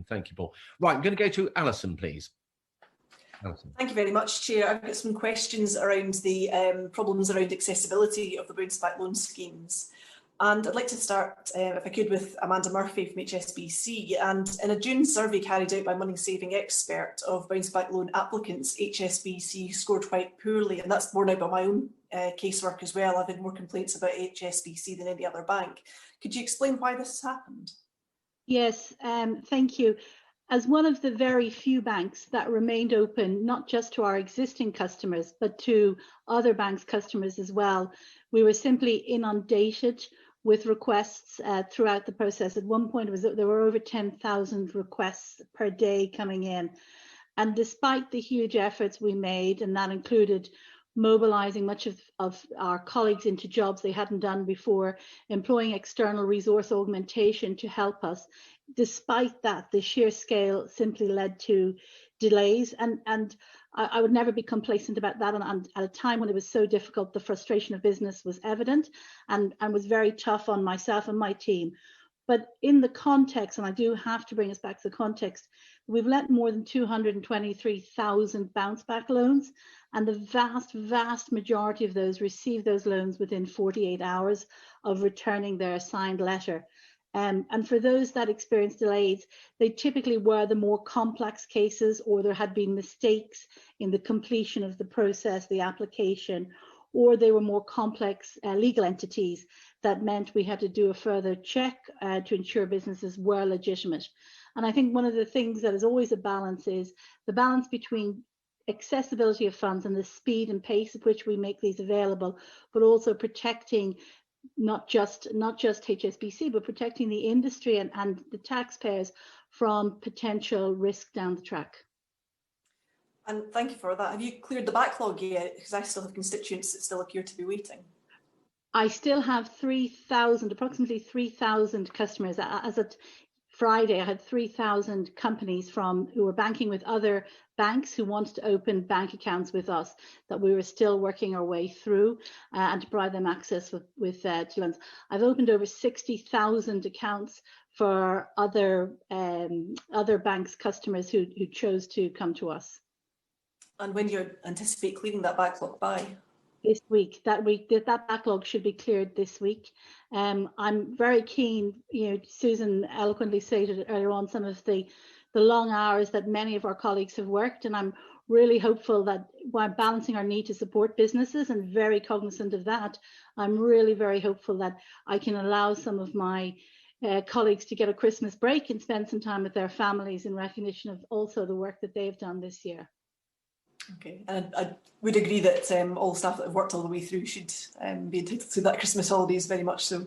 Thank you, Paul. Right, I'm going to go to Alison, please. Alison. Thank you very much, Chair. I've got some questions around the problems around accessibility of the bounce back loan schemes. And I'd like to start, if I could, with Amanda Murphy from HSBC. And in a June survey carried out by Money Saving Expert of bounce back loan applicants, HSBC scored quite poorly, and that's borne out by my own casework as well. I've had more complaints about HSBC than any other bank. Could you explain why this has happened? Yes, thank you. As one of the very few banks that remained open, not just to our existing customers, but to other banks' customers as well, we were simply inundated with requests throughout the process. At one point, there were over 10,000 requests per day coming in. And despite the huge efforts we made, and that included mobilizing much of our colleagues into jobs they hadn't done before, employing external resource augmentation to help us, despite that, the sheer scale simply led to delays. And I would never be complacent about that. And at a time when it was so difficult, the frustration of business was evident and was very tough on myself and my team. But in the context, and I do have to bring us back to the context, we've let more than 223,000 bounce back loans, and the vast majority of those received those loans within 48 hours of returning their assigned letter. And for those that experienced delays, they typically were the more complex cases, or there had been mistakes in the completion of the process, the application, or they were more complex legal entities that meant we had to do a further check to ensure businesses were legitimate. And I think one of the things that is always a balance is the balance between accessibility of funds and the speed and pace at which we make these available, but also protecting not just HSBC, but protecting the industry and the taxpayers from potential risk down the track. And thank you for that. Have you cleared the backlog yet? Because I still have constituents that still appear to be waiting. I still have approximately 3,000 customers. As of Friday, I had 3,000 companies who were banking with other banks who wanted to open bank accounts with us that we were still working our way through and to provide them access with loans. I've opened over 60,000 accounts for other banks' customers who chose to come to us. And when do you anticipate clearing that backlog by? This week. That backlog should be cleared this week. I'm very keen, Susan eloquently stated earlier on some of the long hours that many of our colleagues have worked, and I'm really hopeful that while balancing our need to support businesses and very cognizant of that, I'm really very hopeful that I can allow some of my colleagues to get a Christmas break and spend some time with their families in recognition of also the work that they've done this year. Okay, and I would agree that all staff that have worked all the way through should be entitled to that Christmas holidays, very much so.